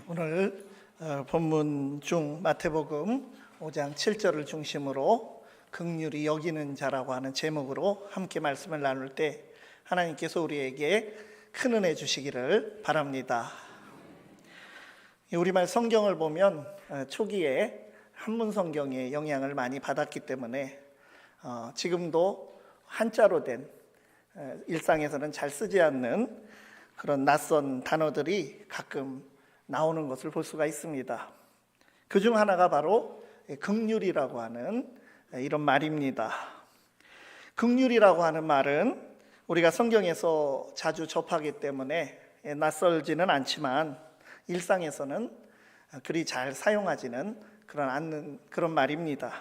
오늘 본문 중 마태복음 5장 7절을 중심으로 긍휼히 여기는 자라고 하는 제목으로 함께 말씀을 나눌 때 하나님께서 우리에게 큰 은혜 주시기를 바랍니다. 우리말 성경을 보면 초기에 한문 성경의 영향을 많이 받았기 때문에 지금도 한자로 된 일상에서는 잘 쓰지 않는 그런 낯선 단어들이 가끔 나오는 것을 볼 수가 있습니다. 그중 하나가 바로 긍휼이라고 하는 이런 말입니다. 긍휼이라고 하는 말은 우리가 성경에서 자주 접하기 때문에 낯설지는 않지만 일상에서는 그리 잘 사용하지는 않는 그런 말입니다.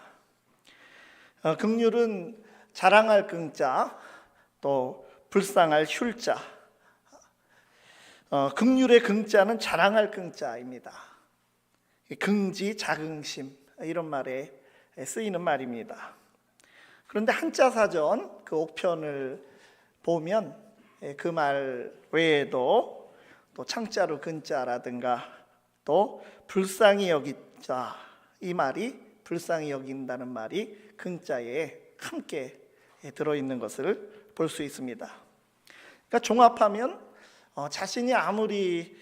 긍휼은 자랑할 긍자, 또 불쌍할 휼자. 긍휼의 긍자는 자랑할 긍자입니다. 긍지, 자긍심 이런 말에 쓰이는 말입니다. 그런데 한자 사전 그 옥편을 보면 그 말 외에도 또 창자로 근자라든가 또 불쌍히 여기자, 이 말이 불쌍히 여긴다는 말이 긍자에 함께 들어있는 것을 볼 수 있습니다. 그러니까 종합하면 자신이 아무리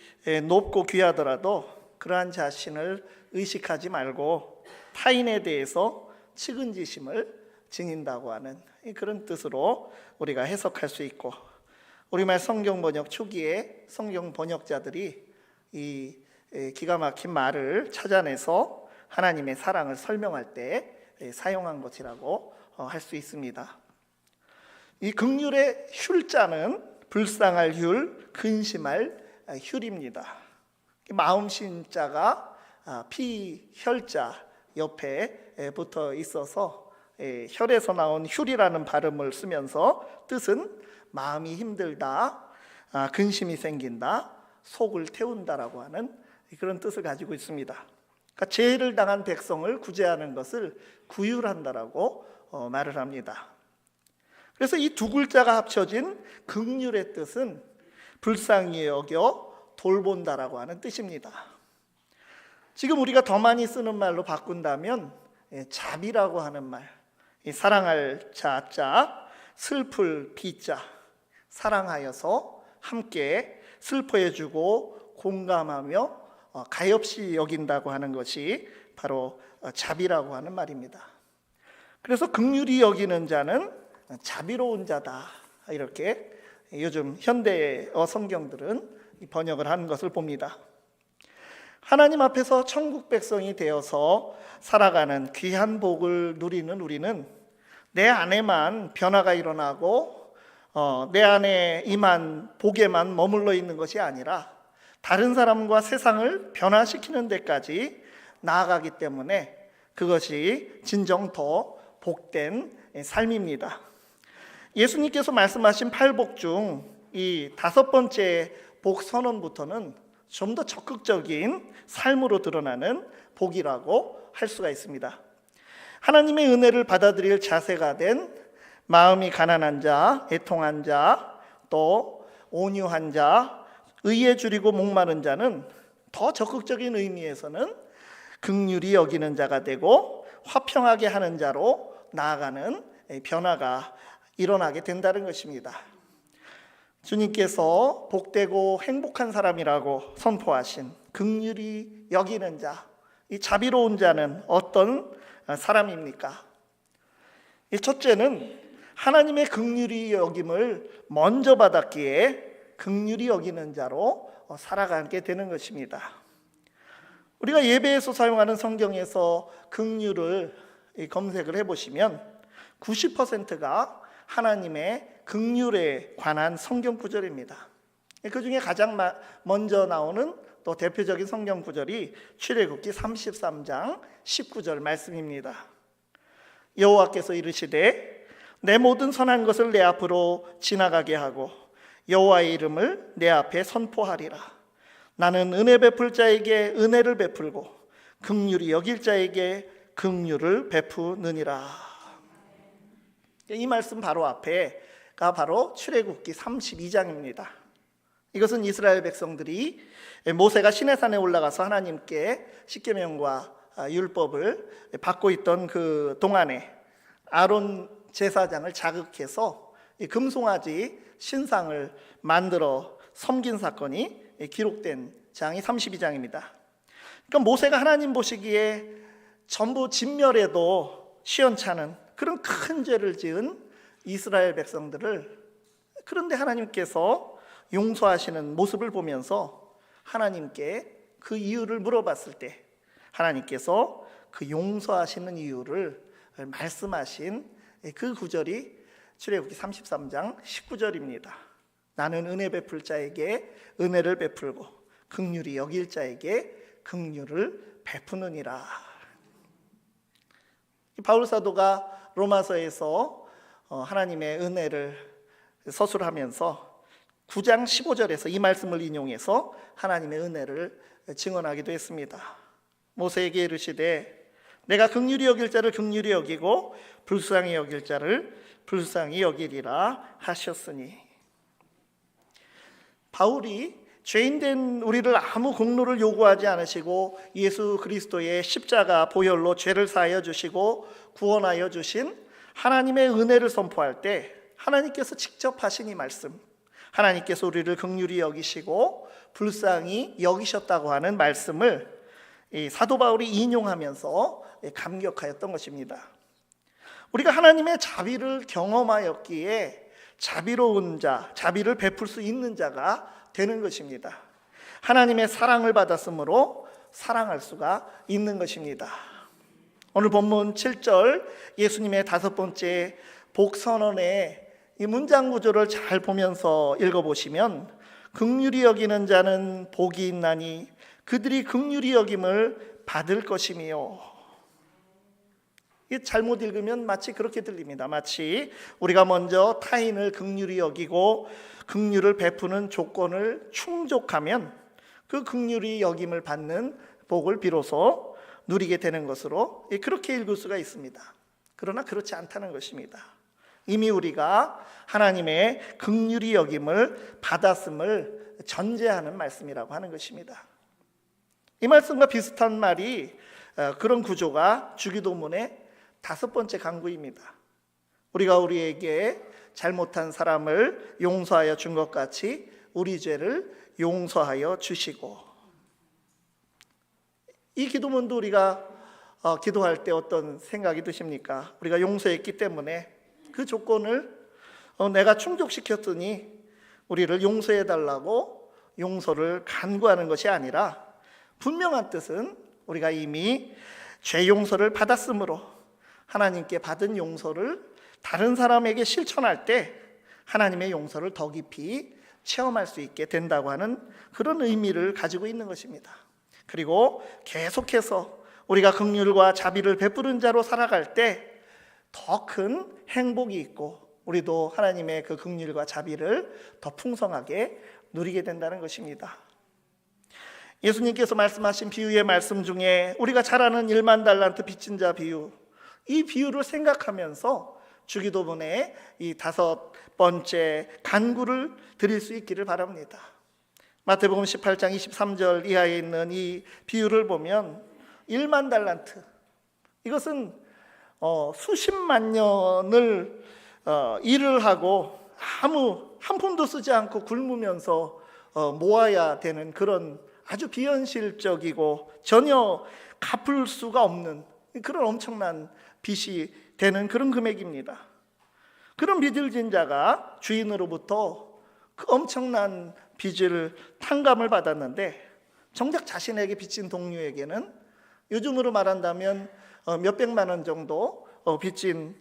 높고 귀하더라도 그러한 자신을 의식하지 말고 타인에 대해서 측은지심을 지닌다고 하는 그런 뜻으로 우리가 해석할 수 있고, 우리말 성경 번역 초기에 성경 번역자들이 이 기가 막힌 말을 찾아내서 하나님의 사랑을 설명할 때 사용한 것이라고 할 수 있습니다. 이 긍휼의 휼자는 불쌍할 휼, 근심할 휼입니다. 마음신자가 피혈자 옆에 붙어 있어서 혈에서 나온 휼이라는 발음을 쓰면서 뜻은 마음이 힘들다, 근심이 생긴다, 속을 태운다라고 하는 그런 뜻을 가지고 있습니다. 그러니까 죄를 당한 백성을 구제하는 것을 구휼한다라고 말을 합니다. 그래서 이 두 글자가 합쳐진 긍휼의 뜻은 불쌍히 여겨 돌본다라고 하는 뜻입니다. 지금 우리가 더 많이 쓰는 말로 바꾼다면 자비라고 하는 말, 사랑할 자자, 슬플 비자, 사랑하여서 함께 슬퍼해주고 공감하며 가엾이 여긴다고 하는 것이 바로 자비라고 하는 말입니다. 그래서 긍휼히 여기는 자는 자비로운 자다, 이렇게 요즘 현대어 성경들은 번역을 하는 것을 봅니다. 하나님 앞에서 천국 백성이 되어서 살아가는 귀한 복을 누리는 우리는 내 안에만 변화가 일어나고 내 안에 임한 복에만 머물러 있는 것이 아니라 다른 사람과 세상을 변화시키는 데까지 나아가기 때문에 그것이 진정 더 복된 삶입니다. 예수님께서 말씀하신 8복 중 이 5번째 복 선언부터는 좀 더 적극적인 삶으로 드러나는 복이라고 할 수가 있습니다. 하나님의 은혜를 받아들일 자세가 된 마음이 가난한 자, 애통한 자, 또 온유한 자, 의에 줄이고 목마른 자는 더 적극적인 의미에서는 긍휼히 여기는 자가 되고 화평하게 하는 자로 나아가는 변화가 일어나게 된다는 것입니다. 주님께서 복되고 행복한 사람이라고 선포하신 긍휼히 여기는 자, 이 자비로운 자는 어떤 사람입니까? 이 첫째는 하나님의 긍휼히 여김을 먼저 받았기에 긍휼히 여기는 자로 살아가게 되는 것입니다. 우리가 예배에서 사용하는 성경에서 긍휼을 검색을 해보시면 90%가 하나님의 긍휼에 관한 성경 구절입니다. 그 중에 가장 먼저 나오는 또 대표적인 성경 구절이 출애굽기 33장 19절 말씀입니다. 여호와께서 이르시되 내 모든 선한 것을 내 앞으로 지나가게 하고 여호와의 이름을 내 앞에 선포하리라. 나는 은혜 베풀 자에게 은혜를 베풀고 긍휼히 여길 자에게 긍휼을 베푸느니라. 이 말씀 바로 앞에가 바로 출애굽기 32장입니다. 이것은 이스라엘 백성들이 모세가 시내산에 올라가서 하나님께 십계명과 율법을 받고 있던 그 동안에 아론 제사장을 자극해서 이 금송아지 신상을 만들어 섬긴 사건이 기록된 장이 32장입니다. 그러니까 모세가 하나님 보시기에 전부 진멸해도 시원찮은 그런 큰 죄를 지은 이스라엘 백성들을, 그런데 하나님께서 용서하시는 모습을 보면서 하나님께 그 이유를 물어봤을 때 하나님께서 그 용서하시는 이유를 말씀하신 그 구절이 출애굽기 33장 19절입니다. 나는 은혜 베풀 자에게 은혜를 베풀고 긍휼히 여길 자에게 긍휼을 베푸느니라. 바울 사도가 로마서에서 하나님의 은혜를 서술하면서 9장 15절에서 이 말씀을 인용해서 하나님의 은혜를 증언하기도 했습니다. 모세에게 이르시되 내가 긍휼히 여길 자를 긍휼히 여기고 불쌍히 여길 자를 불쌍히 여기리라 하셨으니, 바울이 죄인된 우리를 아무 공로를 요구하지 않으시고 예수 그리스도의 십자가 보혈로 죄를 사하여 주시고 구원하여 주신 하나님의 은혜를 선포할 때 하나님께서 직접 하신 이 말씀, 하나님께서 우리를 긍휼히 여기시고 불쌍히 여기셨다고 하는 말씀을 이 사도 바울이 인용하면서 감격하였던 것입니다. 우리가 하나님의 자비를 경험하였기에 자비로운 자, 자비를 베풀 수 있는 자가 되는 것입니다. 하나님의 사랑을 받았으므로 사랑할 수가 있는 것입니다. 오늘 본문 7절 예수님의 5번째 복선언의 이 문장 구조를 잘 보면서 읽어보시면 긍휼히 여기는 자는 복이 있나니 그들이 긍휼히 여김을 받을 것이며, 잘못 읽으면 마치 그렇게 들립니다. 마치 우리가 먼저 타인을 긍휼히 여기고 긍휼을 베푸는 조건을 충족하면 그 긍휼히 여김을 받는 복을 비로소 누리게 되는 것으로 그렇게 읽을 수가 있습니다. 그러나 그렇지 않다는 것입니다. 이미 우리가 하나님의 긍휼히 여김을 받았음을 전제하는 말씀이라고 하는 것입니다. 이 말씀과 비슷한 말이, 그런 구조가 주기도문의 5번째 강구입니다. 우리가 우리에게 잘못한 사람을 용서하여 준 것 같이 우리 죄를 용서하여 주시고, 이 기도문도 우리가 기도할 때 어떤 생각이 드십니까? 우리가 용서했기 때문에 그 조건을 내가 충족시켰더니 우리를 용서해 달라고 용서를 간구하는 것이 아니라, 분명한 뜻은 우리가 이미 죄 용서를 받았으므로 하나님께 받은 용서를 다른 사람에게 실천할 때 하나님의 용서를 더 깊이 체험할 수 있게 된다고 하는 그런 의미를 가지고 있는 것입니다. 그리고 계속해서 우리가 긍휼과 자비를 베푸는 자로 살아갈 때 더 큰 행복이 있고 우리도 하나님의 그 긍휼과 자비를 더 풍성하게 누리게 된다는 것입니다. 예수님께서 말씀하신 비유의 말씀 중에 우리가 잘 아는 1만 달란트 빚진 자 비유, 이 비유를 생각하면서 주기도문에 이 5번째 간구를 드릴 수 있기를 바랍니다. 마태복음 18장 23절 이하에 있는 이 비유를 보면 1만 달란트, 이것은 수십만 년을 일을 하고 아무 한 푼도 쓰지 않고 굶으면서 모아야 되는 그런 아주 비현실적이고 전혀 갚을 수가 없는 그런 엄청난 빚이 되는 그런 금액입니다. 그런 빚을 진 자가 주인으로부터 그 엄청난 빚을 탕감을 받았는데, 정작 자신에게 빚진 동료에게는 요즘으로 말한다면 몇백만 원 정도 빚진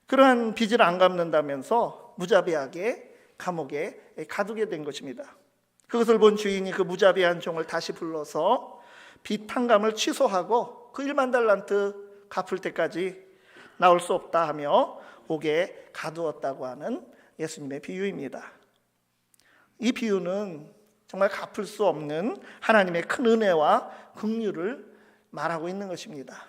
그러한 빚을 안 갚는다면서 무자비하게 감옥에 가두게 된 것입니다. 그것을 본 주인이 그 무자비한 종을 다시 불러서 빚 탕감을 취소하고 그 1만 달란트 갚을 때까지 나올 수 없다 하며 옥에 가두었다고 하는 예수님의 비유입니다. 이 비유는 정말 갚을 수 없는 하나님의 큰 은혜와 긍휼을 말하고 있는 것입니다.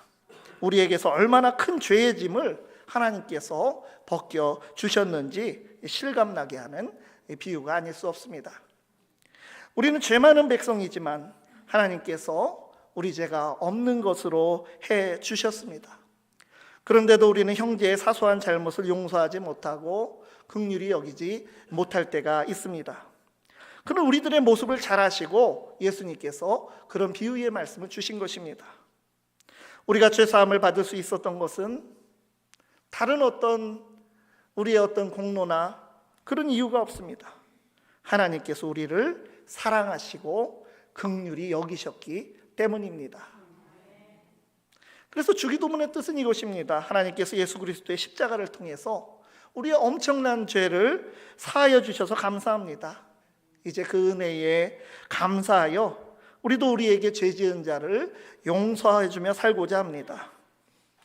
우리에게서 얼마나 큰 죄의 짐을 하나님께서 벗겨 주셨는지 실감나게 하는 비유가 아닐 수 없습니다. 우리는 죄 많은 백성이지만 하나님께서 우리 죄가 없는 것으로 해 주셨습니다. 그런데도 우리는 형제의 사소한 잘못을 용서하지 못하고 긍휼히 여기지 못할 때가 있습니다. 그런 우리들의 모습을 잘 아시고 예수님께서 그런 비유의 말씀을 주신 것입니다. 우리가 죄사함을 받을 수 있었던 것은 다른 어떤 우리의 어떤 공로나 그런 이유가 없습니다. 하나님께서 우리를 사랑하시고 긍휼히 여기셨기 때문입니다. 그래서 주기도문의 뜻은 이것입니다. 하나님께서 예수 그리스도의 십자가를 통해서 우리의 엄청난 죄를 사하여 주셔서 감사합니다. 이제 그 은혜에 감사하여 우리도 우리에게 죄 지은 자를 용서해 주며 살고자 합니다.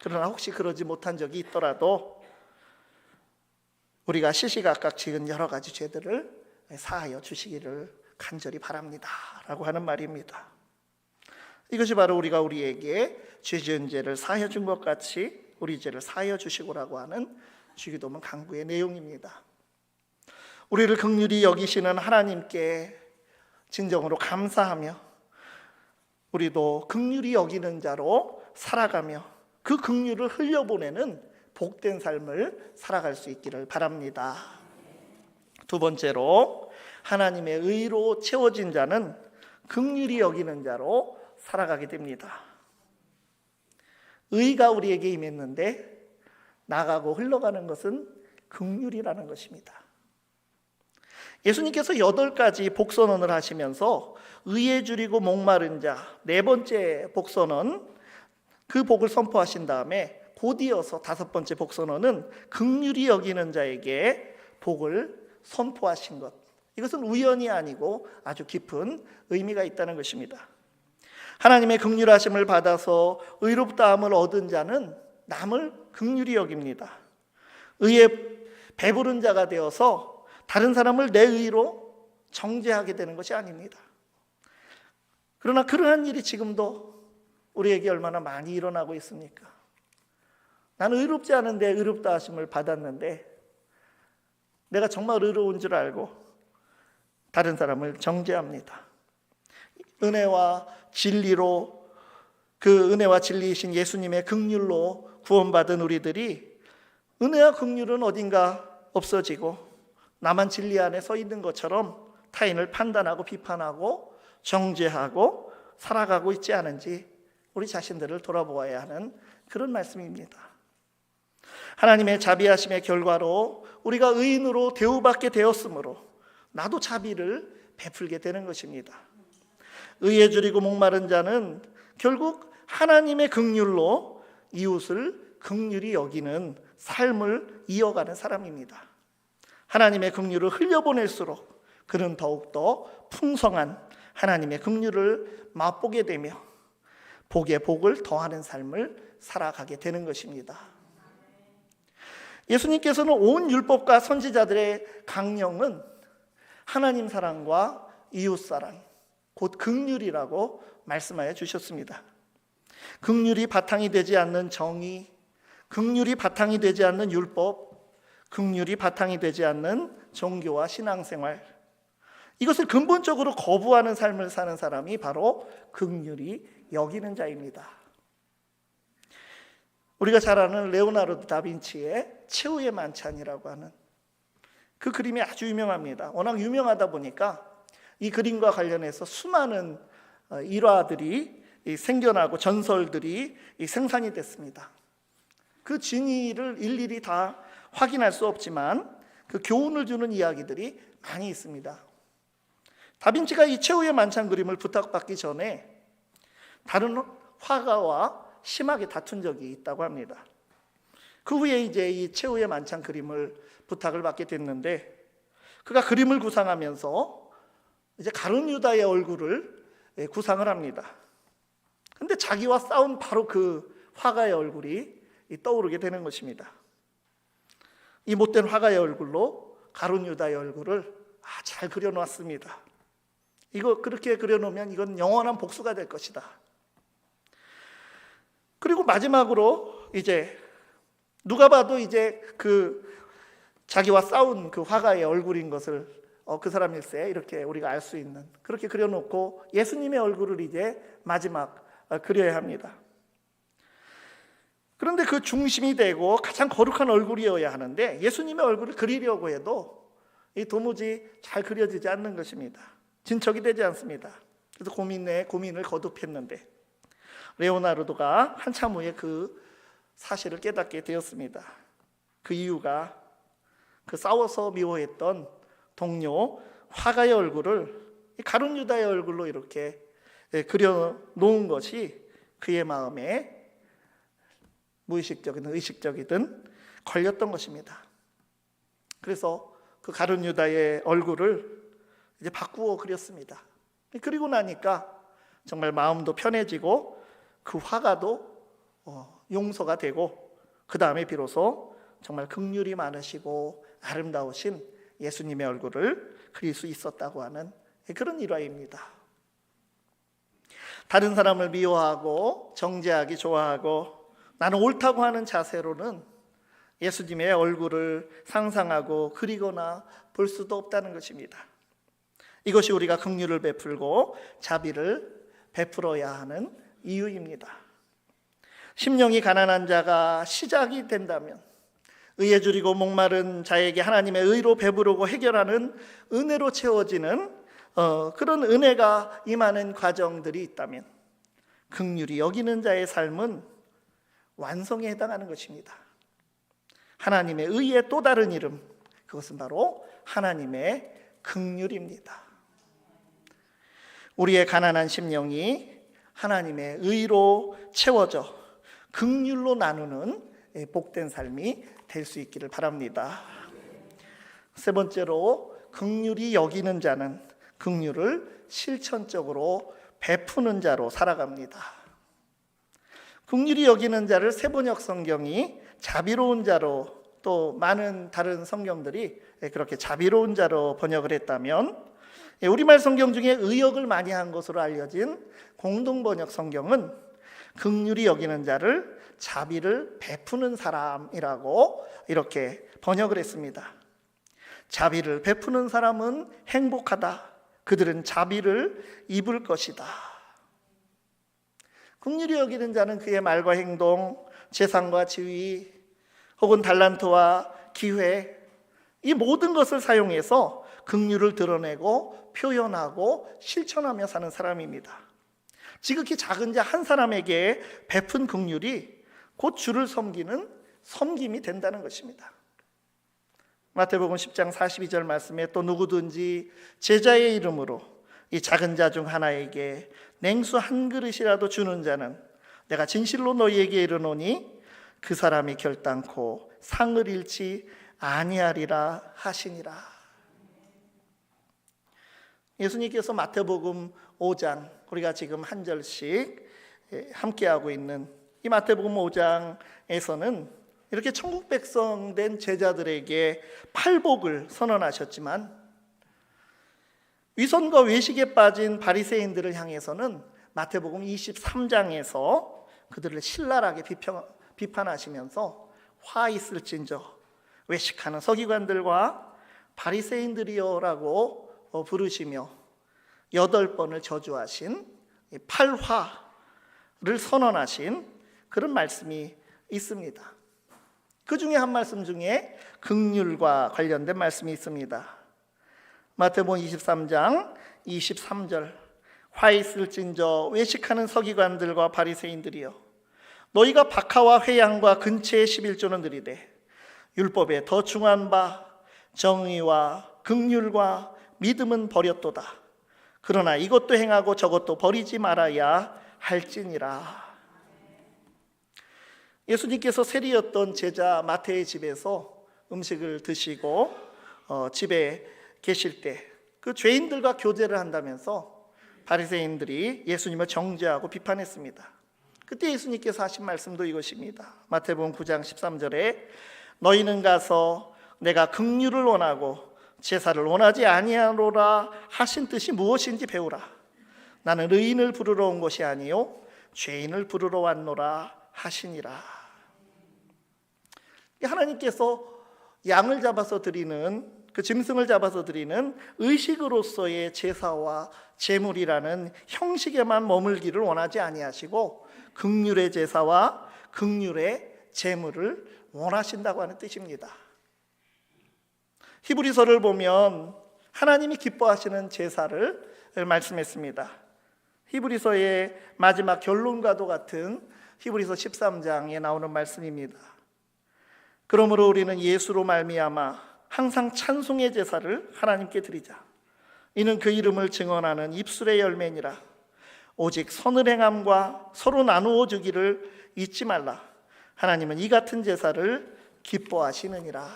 그러나 혹시 그러지 못한 적이 있더라도 우리가 시시각각 지은 여러 가지 죄들을 사하여 주시기를 간절히 바랍니다 라고 하는 말입니다. 이것이 바로 우리가 우리에게 죄 지은 죄를 사하여 준 것 같이 우리 죄를 사하여 주시고라고 하는 주기도문 간구의 내용입니다. 우리를 긍휼히 여기시는 하나님께 진정으로 감사하며 우리도 긍휼히 여기는 자로 살아가며 그 긍휼을 흘려보내는 복된 삶을 살아갈 수 있기를 바랍니다. 두 번째로 하나님의 의로 채워진 자는 긍휼히 여기는 자로 살아가게 됩니다. 의가 우리에게 임했는데 나가고 흘러가는 것은 긍휼이라는 것입니다. 예수님께서 8가지 복선언을 하시면서 의에 줄이고 목마른 자, 네 번째 복선언, 그 복을 선포하신 다음에 곧 이어서 5번째 복선언은 긍휼히 여기는 자에게 복을 선포하신 것. 이것은 우연이 아니고 아주 깊은 의미가 있다는 것입니다. 하나님의 긍휼하심을 받아서 의롭다함을 얻은 자는 남을 긍휼히 여깁니다. 의에 배부른 자가 되어서 다른 사람을 내 의로 정죄하게 되는 것이 아닙니다. 그러나 그러한 일이 지금도 우리에게 얼마나 많이 일어나고 있습니까? 나는 의롭지 않은데 의롭다 하심을 받았는데 내가 정말 의로운 줄 알고 다른 사람을 정죄합니다. 은혜와 진리로 그 은혜와 진리이신 예수님의 긍휼로 구원받은 우리들이 은혜와 긍휼은 어딘가 없어지고 나만 진리 안에 서 있는 것처럼 타인을 판단하고 비판하고 정죄하고 살아가고 있지 않은지 우리 자신들을 돌아보아야 하는 그런 말씀입니다. 하나님의 자비하심의 결과로 우리가 의인으로 대우받게 되었으므로 나도 자비를 베풀게 되는 것입니다. 의에 줄이고 목마른 자는 결국 하나님의 긍휼로 이웃을 긍휼히 여기는 삶을 이어가는 사람입니다. 하나님의 긍휼을 흘려보낼수록 그는 더욱더 풍성한 하나님의 긍휼을 맛보게 되며 복에 복을 더하는 삶을 살아가게 되는 것입니다. 예수님께서는 온 율법과 선지자들의 강령은 하나님 사랑과 이웃 사랑, 곧 긍휼이라고 말씀하여 주셨습니다. 긍휼이 바탕이 되지 않는 정의, 긍휼이 바탕이 되지 않는 율법, 긍휼이 바탕이 되지 않는 종교와 신앙생활, 이것을 근본적으로 거부하는 삶을 사는 사람이 바로 긍휼히 여기는 자입니다. 우리가 잘 아는 레오나르도 다빈치의 최후의 만찬이라고 하는 그 그림이 아주 유명합니다. 워낙 유명하다 보니까 이 그림과 관련해서 수많은 일화들이 생겨나고 전설들이 생산이 됐습니다. 그 진위를 일일이 다 확인할 수 없지만 그 교훈을 주는 이야기들이 많이 있습니다. 다빈치가 이 최후의 만찬 그림을 부탁받기 전에 다른 화가와 심하게 다툰 적이 있다고 합니다. 그 후에 이제 이 최후의 만찬 그림을 부탁을 받게 됐는데 그가 그림을 구상하면서 이제 가룟 유다의 얼굴을 구상을 합니다. 근데 자기와 싸운 바로 그 화가의 얼굴이 떠오르게 되는 것입니다. 이 못된 화가의 얼굴로 가룟 유다의 얼굴을 잘 그려놨습니다. 이거 그렇게 그려놓으면 이건 영원한 복수가 될 것이다. 그리고 마지막으로 이제 누가 봐도 이제 그 자기와 싸운 그 화가의 얼굴인 것을 그 사람일세 이렇게 우리가 알 수 있는, 그렇게 그려놓고 예수님의 얼굴을 이제 마지막 그려야 합니다. 그런데 그 중심이 되고 가장 거룩한 얼굴이어야 하는데 예수님의 얼굴을 그리려고 해도 이 도무지 잘 그려지지 않는 것입니다. 진척이 되지 않습니다. 그래서 고민을 거듭했는데 레오나르도가 한참 후에 그 사실을 깨닫게 되었습니다. 그 이유가 그 싸워서 미워했던 동료 화가의 얼굴을 가룟 유다의 얼굴로 이렇게 그려 놓은 것이 그의 마음에 무의식적이든 의식적이든 걸렸던 것입니다. 그래서 그 가룟 유다의 얼굴을 이제 바꾸어 그렸습니다. 그리고 나니까 정말 마음도 편해지고 그 화가도 용서가 되고 그 다음에 비로소 정말 긍휼이 많으시고 아름다우신 예수님의 얼굴을 그릴 수 있었다고 하는 그런 일화입니다. 다른 사람을 미워하고 정죄하기 좋아하고 나는 옳다고 하는 자세로는 예수님의 얼굴을 상상하고 그리거나 볼 수도 없다는 것입니다. 이것이 우리가 긍휼을 베풀고 자비를 베풀어야 하는 이유입니다. 심령이 가난한 자가 시작이 된다면 의에 줄이고 목마른 자에게 하나님의 의로 배부르고 해결하는 은혜로 채워지는 그런 은혜가 임하는 과정들이 있다면 긍휼히 여기는 자의 삶은 완성에 해당하는 것입니다. 하나님의 의의 또 다른 이름, 그것은 바로 하나님의 긍휼입니다. 우리의 가난한 심령이 하나님의 의로 채워져 긍휼로 나누는 복된 삶이 될 수 있기를 바랍니다. 세 번째로, 긍휼히 여기는 자는 긍휼을 실천적으로 베푸는 자로 살아갑니다. 긍휼히 여기는 자를 세번역 성경이 자비로운 자로, 또 많은 다른 성경들이 그렇게 자비로운 자로 번역을 했다면, 우리말 성경 중에 의역을 많이 한 것으로 알려진 공동번역 성경은 긍휼히 여기는 자를 자비를 베푸는 사람이라고 이렇게 번역을 했습니다. 자비를 베푸는 사람은 행복하다. 그들은 자비를 입을 것이다. 긍휼히 여기는 자는 그의 말과 행동, 재산과 지위, 혹은 달란트와 기회, 이 모든 것을 사용해서 긍휼을 드러내고 표현하고 실천하며 사는 사람입니다. 지극히 작은 자 한 사람에게 베푼 긍휼이 곧 주를 섬기는 섬김이 된다는 것입니다. 마태복음 10장 42절 말씀에 또 누구든지 제자의 이름으로 이 작은 자 중 하나에게 냉수 한 그릇이라도 주는 자는 내가 진실로 너희에게 이르노니 그 사람이 결단코 상을 잃지 아니하리라 하시니라. 예수님께서 마태복음 5장, 우리가 지금 한 절씩 함께하고 있는 이 마태복음 5장에서는 이렇게 천국 백성 된 제자들에게 팔복을 선언하셨지만, 위선과 외식에 빠진 바리새인들을 향해서는 마태복음 23장에서 그들을 신랄하게 비판하시면서 화 있을진저 외식하는 서기관들과 바리새인들이여라고 부르시며 8번을 저주하신 팔화를 선언하신 그런 말씀이 있습니다. 그 중에 한 말씀 중에 긍휼과 관련된 말씀이 있습니다. 마태복음 23장 23절, 화 있을진저 외식하는 서기관들과 바리새인들이여, 너희가 박하와 회양과 근체의 11조는 드리되 율법에 더 중한 바 정의와 긍휼과 믿음은 버렸도다. 그러나 이것도 행하고 저것도 버리지 말아야 할지니라. 예수님께서 세리였던 제자 마태의 집에서 음식을 드시고 집에 계실 때 그 죄인들과 교제를 한다면서 바리새인들이 예수님을 정죄하고 비판했습니다. 그때 예수님께서 하신 말씀도 이것입니다. 마태복음 9장 13절에 너희는 가서 내가 긍휼을 원하고 제사를 원하지 아니하노라 하신 뜻이 무엇인지 배우라. 나는 의인을 부르러 온 것이 아니요 죄인을 부르러 왔노라 하시니라. 하나님께서 양을 잡아서 드리는 그 짐승을 잡아서 드리는 의식으로서의 제사와 제물이라는 형식에만 머물기를 원하지 아니하시고 긍휼의 제사와 긍휼의 제물을 원하신다고 하는 뜻입니다. 히브리서를 보면 하나님이 기뻐하시는 제사를 말씀했습니다. 히브리서의 마지막 결론과도 같은 히브리서 13장에 나오는 말씀입니다. 그러므로 우리는 예수로 말미암아 항상 찬송의 제사를 하나님께 드리자. 이는 그 이름을 증언하는 입술의 열매니라. 오직 선을 행함과 서로 나누어 주기를 잊지 말라. 하나님은 이 같은 제사를 기뻐하시느니라.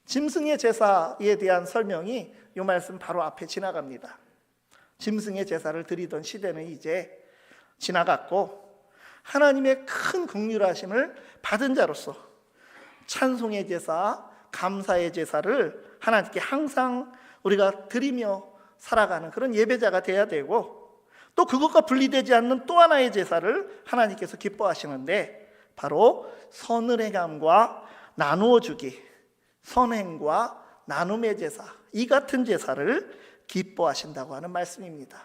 짐승의 제사에 대한 설명이 이 말씀 바로 앞에 지나갑니다. 짐승의 제사를 드리던 시대는 이제 지나갔고 하나님의 큰 긍휼하심을 받은 자로서 찬송의 제사, 감사의 제사를 하나님께 항상 우리가 드리며 살아가는 그런 예배자가 돼야 되고, 또 그것과 분리되지 않는 또 하나의 제사를 하나님께서 기뻐하시는데 바로 선을 행함과 나누어 주기, 선행과 나눔의 제사, 이 같은 제사를 기뻐하신다고 하는 말씀입니다.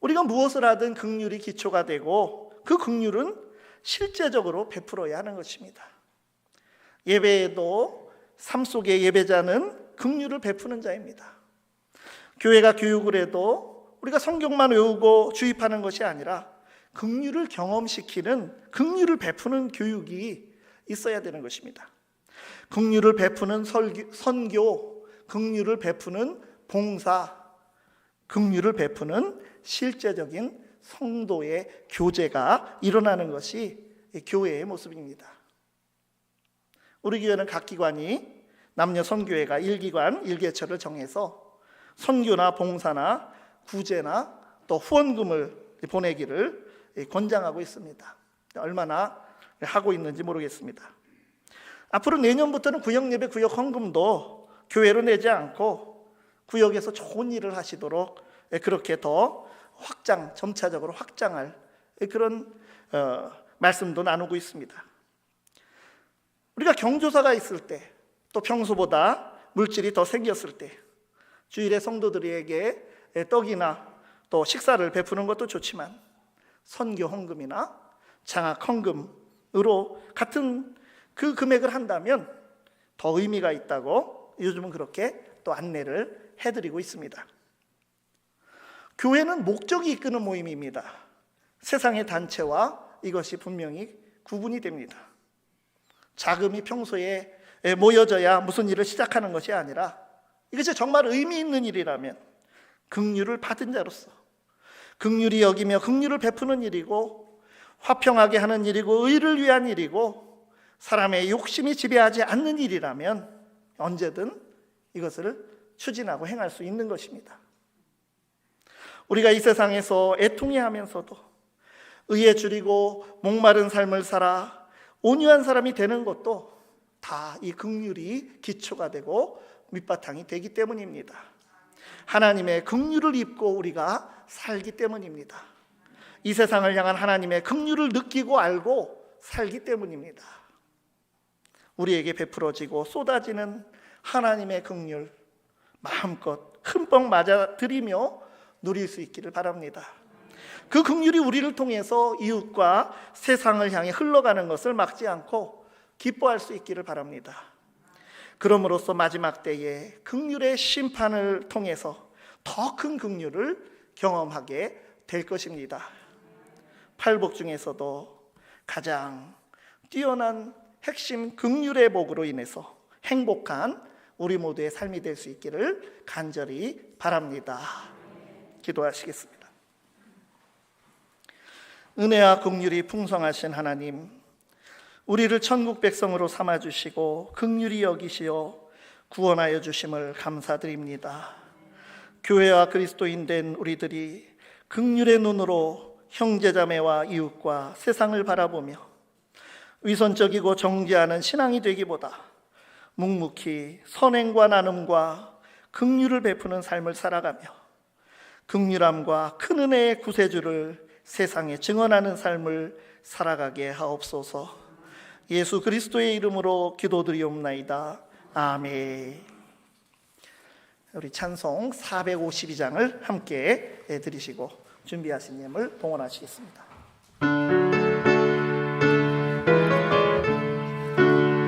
우리가 무엇을 하든 긍휼이 기초가 되고 그 긍휼은 실제적으로 베풀어야 하는 것입니다. 예배에도 삶 속의 예배자는 긍휼을 베푸는 자입니다. 교회가 교육을 해도 우리가 성경만 외우고 주입하는 것이 아니라 긍휼을 경험시키는, 긍휼을 베푸는 교육이 있어야 되는 것입니다. 긍휼을 베푸는 선교, 긍휼을 베푸는 봉사, 긍휼을 베푸는 실제적인 성도의 교제가 일어나는 것이 교회의 모습입니다. 우리 교회는 각 기관이 남녀 선교회가 1기관 1개처를 정해서 선교나 봉사나 구제나 또 후원금을 보내기를 권장하고 있습니다. 얼마나 하고 있는지 모르겠습니다. 앞으로 내년부터는 구역예배, 구역 헌금도 교회로 내지 않고 구역에서 좋은 일을 하시도록 그렇게 더 점차적으로 확장할 그런 말씀도 나누고 있습니다. 우리가 경조사가 있을 때, 또 평소보다 물질이 더 생겼을 때 주일에 성도들에게 떡이나 또 식사를 베푸는 것도 좋지만 선교 헌금이나 장학 헌금으로 같은 그 금액을 한다면 더 의미가 있다고 요즘은 그렇게 또 안내를 해드리고 있습니다. 교회는 목적이 이끄는 모임입니다. 세상의 단체와 이것이 분명히 구분이 됩니다. 자금이 평소에 모여져야 무슨 일을 시작하는 것이 아니라 이것이 정말 의미 있는 일이라면 긍휼을 받은 자로서 긍휼히 여기며 긍휼을 베푸는 일이고 화평하게 하는 일이고 의를 위한 일이고 사람의 욕심이 지배하지 않는 일이라면 언제든 이것을 추진하고 행할 수 있는 것입니다. 우리가 이 세상에서 애통해하면서도 의에 줄이고 목마른 삶을 살아 온유한 사람이 되는 것도 다 이 긍휼이 기초가 되고 밑바탕이 되기 때문입니다. 하나님의 긍휼을 입고 우리가 살기 때문입니다. 이 세상을 향한 하나님의 긍휼을 느끼고 알고 살기 때문입니다. 우리에게 베풀어지고 쏟아지는 하나님의 긍휼 마음껏 흠뻑 맞아들이며 누릴 수 있기를 바랍니다. 그 긍휼이 우리를 통해서 이웃과 세상을 향해 흘러가는 것을 막지 않고 기뻐할 수 있기를 바랍니다. 그럼으로써 마지막 때에 긍휼의 심판을 통해서 더 큰 긍휼을 경험하게 될 것입니다. 팔복 중에서도 가장 뛰어난 핵심 긍휼의 복으로 인해서 행복한 우리 모두의 삶이 될 수 있기를 간절히 바랍니다. 기도하시겠습니다. 은혜와 긍휼이 풍성하신 하나님, 우리를 천국 백성으로 삼아주시고 긍휼히 여기시어 구원하여 주심을 감사드립니다. 교회와 그리스도인 된 우리들이 긍휼의 눈으로 형제자매와 이웃과 세상을 바라보며 위선적이고 정죄하는 신앙이 되기보다 묵묵히 선행과 나눔과 긍휼을 베푸는 삶을 살아가며 긍휼함과 큰 은혜의 구세주를 세상에 증언하는 삶을 살아가게 하옵소서. 예수 그리스도의 이름으로 기도드리옵나이다. 아멘. 우리 찬송 452장을 함께 드리시고 준비하신 예물 봉헌하시겠습니다.